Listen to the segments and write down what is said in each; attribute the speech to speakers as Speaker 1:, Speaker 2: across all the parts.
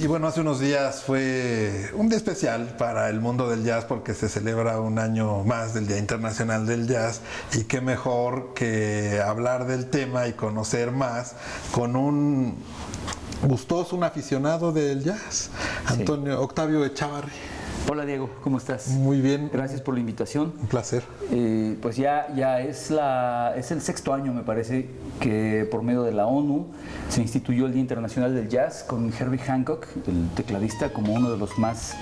Speaker 1: Y bueno, hace unos días fue un día especial para el mundo del jazz porque se celebra un año más del Día Internacional del Jazz, y qué mejor que hablar del tema y conocer más con un gustoso, un aficionado del jazz, Antonio Octavio Echávarri.
Speaker 2: Hola Diego, ¿cómo estás?
Speaker 1: Muy bien.
Speaker 2: Gracias por la invitación.
Speaker 1: Un placer.
Speaker 2: Pues ya es el sexto año, me parece, que por medio de la ONU se instituyó el Día Internacional del Jazz con Herbie Hancock, el tecladista, como uno de los más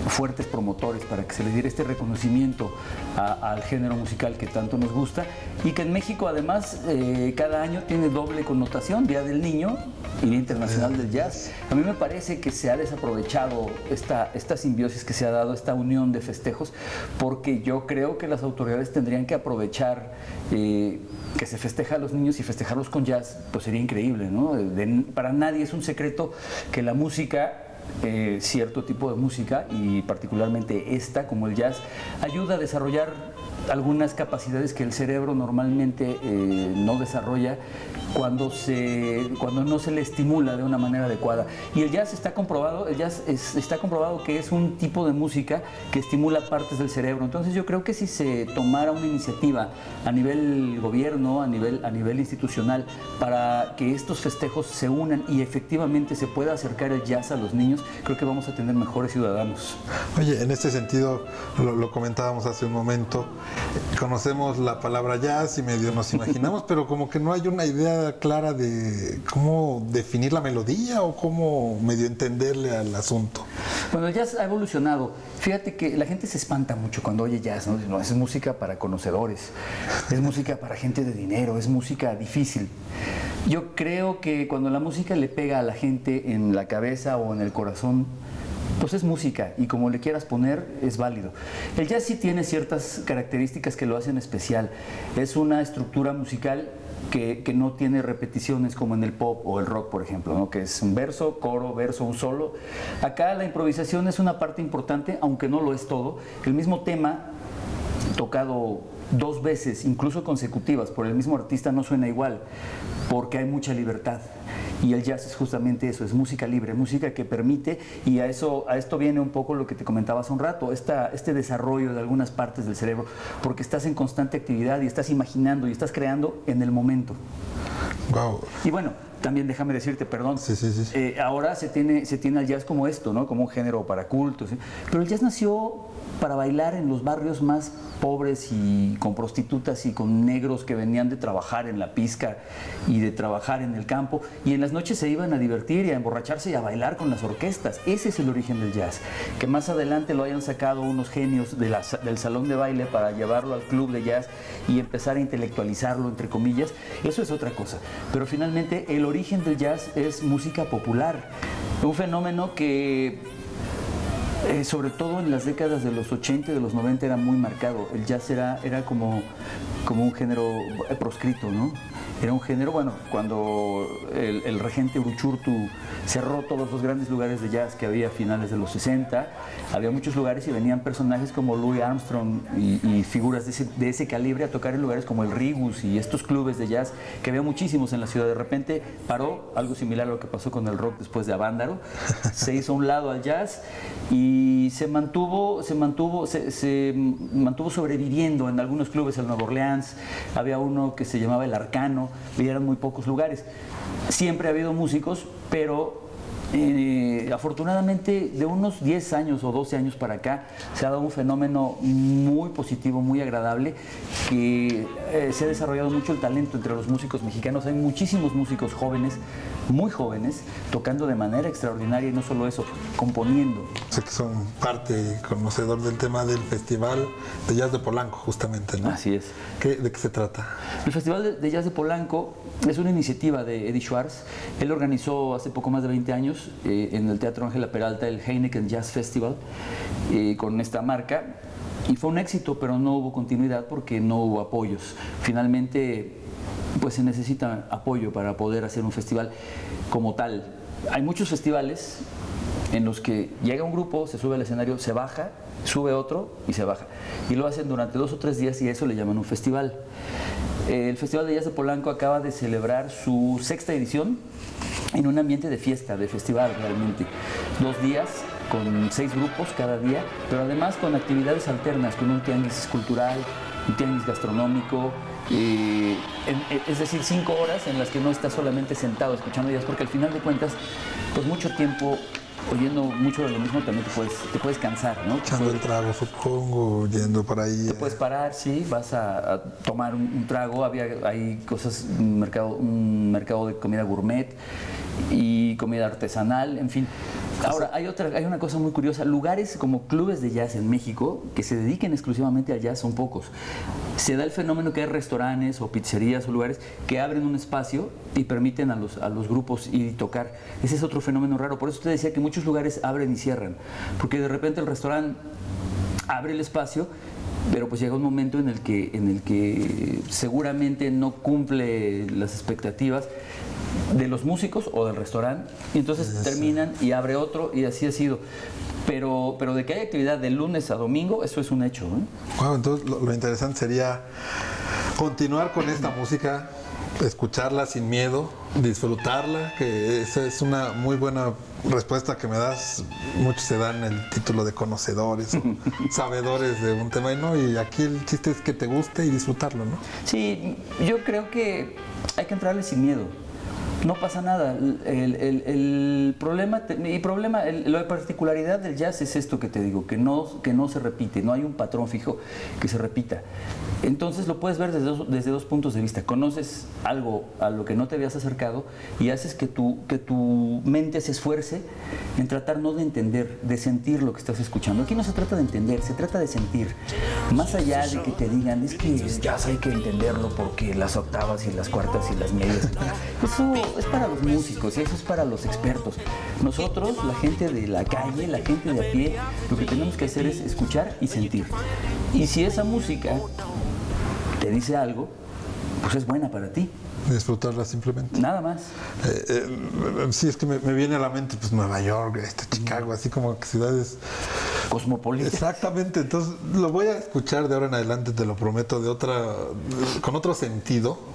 Speaker 2: fuertes promotores para que se le diera este reconocimiento al género musical que tanto nos gusta, y que en México además cada año tiene doble connotación, Día del Niño y Día Internacional del Jazz. A mí me parece que se ha desaprovechado esta simbiosis que se ha dado, esta unión de festejos, porque yo creo que las autoridades tendrían que aprovechar que se festeja a los niños y festejarlos con jazz, pues sería increíble, ¿no? Para nadie es un secreto que la música, cierto tipo de música, y particularmente esta, como el jazz, ayuda a desarrollar algunas capacidades que el cerebro normalmente no desarrolla cuando no se le estimula de una manera adecuada. Y el jazz está comprobado, está comprobado que es un tipo de música que estimula partes del cerebro. Entonces yo creo que si se tomara una iniciativa a nivel gobierno, a nivel institucional, para que estos festejos se unan y efectivamente se pueda acercar el jazz a los niños, creo que vamos a tener mejores ciudadanos.
Speaker 1: Oye, en este sentido, lo comentábamos hace un momento, conocemos la palabra jazz y medio nos imaginamos, pero como que no hay una idea clara de cómo definir la melodía o cómo medio entenderle al asunto.
Speaker 2: Bueno, el jazz ha evolucionado. Fíjate que la gente se espanta mucho cuando oye jazz, ¿no? No, es música para conocedores, es música para gente de dinero, es música difícil. Yo creo que cuando la música le pega a la gente en la cabeza o en el corazón, pues es música, y como le quieras poner, es válido. El jazz sí tiene ciertas características que lo hacen especial. Es una estructura musical que no tiene repeticiones como en el pop o el rock, por ejemplo, ¿no? Que es un verso, coro, verso, un solo. Acá la improvisación es una parte importante, aunque no lo es todo. El mismo tema tocado dos veces, incluso consecutivas, por el mismo artista, no suena igual, porque hay mucha libertad. Y el jazz es justamente eso, es música libre, música que permite, y a esto viene un poco lo que te comentaba hace un rato, este desarrollo de algunas partes del cerebro, porque estás en constante actividad y estás imaginando y estás creando en el momento.
Speaker 1: Wow.
Speaker 2: Y bueno, también déjame decirte, perdón,
Speaker 1: sí.
Speaker 2: ahora se tiene al jazz como esto, ¿no? Como un género para cultos, ¿sí? Pero el jazz nació para bailar en los barrios más pobres y con prostitutas y con negros que venían de trabajar en la pizca y de trabajar en el campo, y en las noches se iban a divertir y a emborracharse y a bailar con las orquestas. Ese es el origen del jazz. Que más adelante lo hayan sacado unos genios del salón de baile para llevarlo al club de jazz y empezar a intelectualizarlo, entre comillas, eso es otra cosa. Pero finalmente el origen del jazz es música popular, un fenómeno que sobre todo en las décadas de los 80 y de los 90 era muy marcado. El jazz era como un género proscrito, ¿no? Era un género, bueno, cuando el regente Uruchurtu cerró todos los grandes lugares de jazz que había a finales de los 60, había muchos lugares y venían personajes como Louis Armstrong y figuras de ese calibre a tocar en lugares como el Rigus y estos clubes de jazz que había muchísimos en la ciudad. De repente paró, algo similar a lo que pasó con el rock después de Avándaro, se hizo a un lado al jazz y se mantuvo sobreviviendo en algunos clubes. En Nueva Orleans había uno que se llamaba El Arcano, y eran muy pocos lugares. Siempre ha habido músicos, pero afortunadamente de unos 10 años o 12 años para acá se ha dado un fenómeno muy positivo, muy agradable, que se ha desarrollado mucho el talento entre los músicos mexicanos. Hay muchísimos músicos jóvenes, muy jóvenes, tocando de manera extraordinaria, y no solo eso, componiendo.
Speaker 1: Sé que son parte conocedor del tema del Festival de Jazz de Polanco, justamente, ¿no?
Speaker 2: Así es.
Speaker 1: ¿De qué se trata?
Speaker 2: El Festival de Jazz de Polanco es una iniciativa de Eddie Schwartz. Él organizó hace poco más de 20 años en el Teatro Ángela Peralta el Heineken Jazz Festival con esta marca, y fue un éxito, pero no hubo continuidad porque no hubo apoyos. Finalmente, pues se necesita apoyo para poder hacer un festival como tal. Hay muchos festivales en los que llega un grupo, se sube al escenario, se baja, sube otro y se baja, y lo hacen durante 2 o 3 días, y a eso le llaman un festival. El Festival de Jazz de Polanco acaba de celebrar su 6ª edición en un ambiente de fiesta, de festival realmente. 2 días con 6 grupos cada día, pero además con actividades alternas, con un tianguis cultural, un tianguis gastronómico, es decir, 5 horas en las que no estás solamente sentado escuchando jazz, porque al final de cuentas, pues mucho tiempo oyendo mucho de lo mismo también te puedes cansar, ¿no?
Speaker 1: Echando el trago, supongo, yendo por ahí.
Speaker 2: Te puedes parar, sí, vas a tomar un trago. Hay cosas, un mercado de comida gourmet y comida artesanal, en fin. Ahora, hay una cosa muy curiosa. Lugares como clubes de jazz en México que se dediquen exclusivamente al jazz son pocos. Se da el fenómeno que hay restaurantes o pizzerías o lugares que abren un espacio y permiten a los grupos ir y tocar. Ese es otro fenómeno raro. Por eso usted decía que muchos lugares abren y cierran. Porque de repente el restaurante abre el espacio, pero pues llega un momento en el que seguramente no cumple las expectativas de los músicos o del restaurante, y entonces terminan y abre otro, y así ha sido. Pero de que hay actividad de lunes a domingo, eso es un hecho, ¿eh?
Speaker 1: Wow, entonces lo interesante sería continuar con esta música, escucharla sin miedo, disfrutarla, que esa es una muy buena respuesta que me das. Muchos se dan el título de conocedores o sabedores de un tema, y aquí el chiste es que te guste y disfrutarlo, ¿no?
Speaker 2: Sí, yo creo que hay que entrarle sin miedo. No pasa nada. El problema, la particularidad del jazz es esto que te digo, que no se repite, no hay un patrón fijo que se repita. Entonces lo puedes ver desde dos puntos de vista. Conoces algo a lo que no te habías acercado y haces que tu mente se esfuerce en tratar no de entender, de sentir lo que estás escuchando. Aquí no se trata de entender, se trata de sentir. Más allá de que te digan, es que el jazz hay que entenderlo porque las octavas y las cuartas y las medias. Eso es para los músicos y eso es para los expertos. Nosotros, la gente de la calle, la gente de a pie, lo que tenemos que hacer es escuchar y sentir. Y si esa música te dice algo, pues es buena para ti.
Speaker 1: Disfrutarla simplemente.
Speaker 2: Nada más.
Speaker 1: Sí, es que me viene a la mente pues Nueva York, Chicago, así como que ciudades
Speaker 2: cosmopolitas.
Speaker 1: Exactamente, entonces lo voy a escuchar de ahora en adelante, te lo prometo, con otro sentido.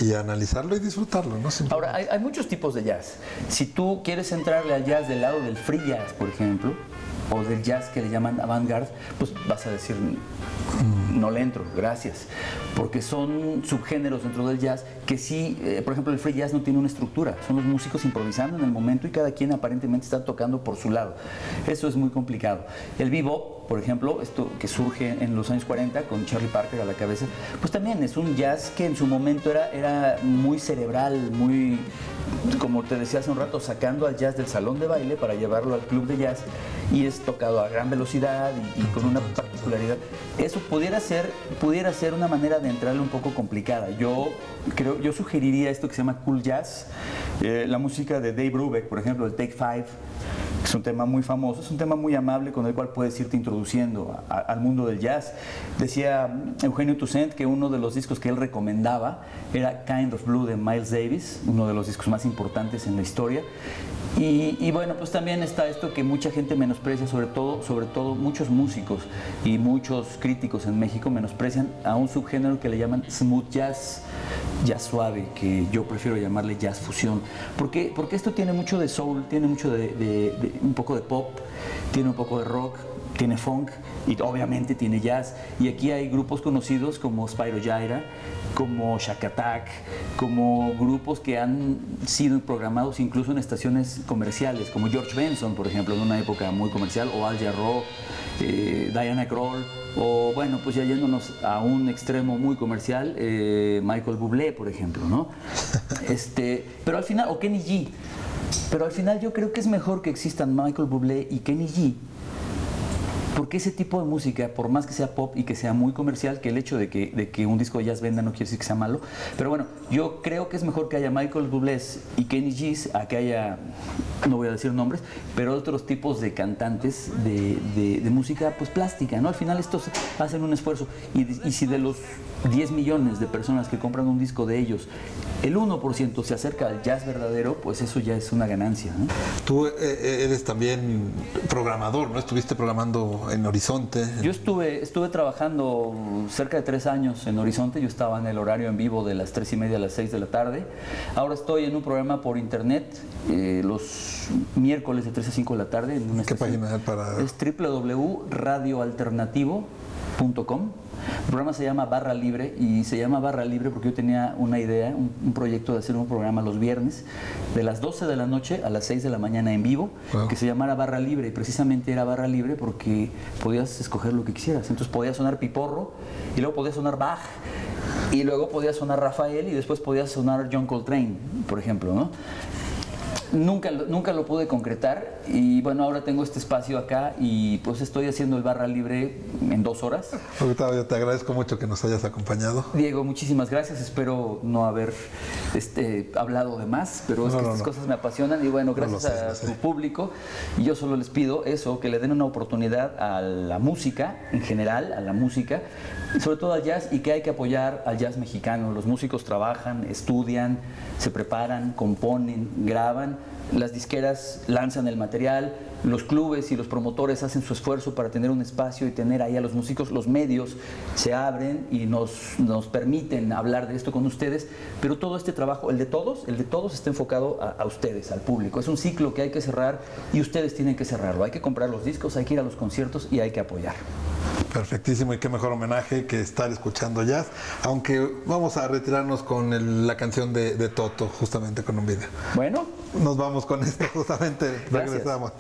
Speaker 1: Y analizarlo y disfrutarlo, ¿no?
Speaker 2: Ahora, hay muchos tipos de jazz. Si tú quieres entrarle al jazz del lado del free jazz, por ejemplo, o del jazz que le llaman avant-garde, pues vas a decir, no le entro, gracias. Porque son subgéneros dentro del jazz que sí, por ejemplo, el free jazz no tiene una estructura. Son los músicos improvisando en el momento y cada quien aparentemente está tocando por su lado. Eso es muy complicado. El bebop, por ejemplo, esto que surge en los años 40 con Charlie Parker a la cabeza, pues también es un jazz que en su momento era muy cerebral, muy, como te decía hace un rato, sacando al jazz del salón de baile para llevarlo al club de jazz, y es tocado a gran velocidad y con una particularidad. Eso pudiera ser una manera de entrarle un poco complicada. Yo sugeriría esto que se llama cool jazz, la música de Dave Brubeck, por ejemplo, el Take Five. Es un tema muy famoso, es un tema muy amable con el cual puedes irte introduciendo al mundo del jazz. Decía Eugenio Toussaint que uno de los discos que él recomendaba era Kind of Blue de Miles Davis, uno de los discos más importantes en la historia. Y bueno, pues también está esto que mucha gente menosprecia, sobre todo muchos músicos y muchos críticos en México menosprecian a un subgénero que le llaman smooth jazz, jazz suave, que yo prefiero llamarle jazz fusión. Porque esto tiene mucho de soul, tiene mucho de un poco de pop, tiene un poco de rock, tiene funk y obviamente tiene jazz. Y aquí hay grupos conocidos como Spyro Gyra, como Shack Attack, como grupos que han sido programados incluso en estaciones comerciales, como George Benson, por ejemplo, en una época muy comercial, o Al Jarreau, Diana Krall, o bueno, pues ya yéndonos a un extremo muy comercial, Michael Bublé, por ejemplo, ¿no? Pero al final, o Kenny G. Pero al final yo creo que es mejor que existan Michael Bublé y Kenny G, porque ese tipo de música, por más que sea pop y que sea muy comercial, que el hecho de que un disco de jazz venda no quiere decir que sea malo, pero bueno, yo creo que es mejor que haya Michael Bublé y Kenny G's a que haya, no voy a decir nombres, pero otros tipos de cantantes de música pues plástica, ¿no? Al final estos hacen un esfuerzo y si de los 10 millones de personas que compran un disco de ellos, el 1% se acerca al jazz verdadero, pues eso ya es una ganancia, ¿no?
Speaker 1: Tú eres también programador, ¿no? Estuviste programando en Horizonte.
Speaker 2: Yo estuve trabajando cerca de 3 años en Horizonte. Yo estaba en el horario en vivo de las 3:30 a las 6 de la tarde. Ahora estoy en un programa por internet los miércoles de 3 a 5 de la tarde. En una
Speaker 1: ¿Qué
Speaker 2: estación.
Speaker 1: página es para...?
Speaker 2: Es www.radioalternativo.com. El programa se llama Barra Libre y se llama Barra Libre porque yo tenía una idea, un proyecto de hacer un programa los viernes de las 12 de la noche a las 6 de la mañana en vivo,
Speaker 1: Wow.
Speaker 2: que se llamara Barra Libre, y precisamente era Barra Libre porque podías escoger lo que quisieras. Entonces podía sonar Piporro y luego podía sonar Bach y luego podía sonar Rafael y después podía sonar John Coltrane, por ejemplo, ¿no? Nunca lo pude concretar y bueno, ahora tengo este espacio acá y pues estoy haciendo el Barra Libre en 2 horas.
Speaker 1: Octavio, te agradezco mucho que nos hayas acompañado.
Speaker 2: Diego, muchísimas gracias. Espero no haber hablado de más, pero es que estas cosas me apasionan y bueno, gracias a tu público. Y yo solo les pido eso, que le den una oportunidad a la música en general, a la música, sobre todo al jazz, y que hay que apoyar al jazz mexicano. Los músicos trabajan, estudian, se preparan, componen, graban. Las disqueras lanzan el material, los clubes y los promotores hacen su esfuerzo para tener un espacio y tener ahí a los músicos. Los medios se abren y nos permiten hablar de esto con ustedes, pero todo este trabajo, el de todos está enfocado a ustedes, al público. Es un ciclo que hay que cerrar y ustedes tienen que cerrarlo. Hay que comprar los discos, hay que ir a los conciertos y hay que apoyar.
Speaker 1: Perfectísimo, y qué mejor homenaje que estar escuchando jazz, aunque vamos a retirarnos con la canción de Toto, justamente con un video.
Speaker 2: Bueno,
Speaker 1: nos vamos con esto, justamente.
Speaker 2: Gracias.
Speaker 1: Regresamos.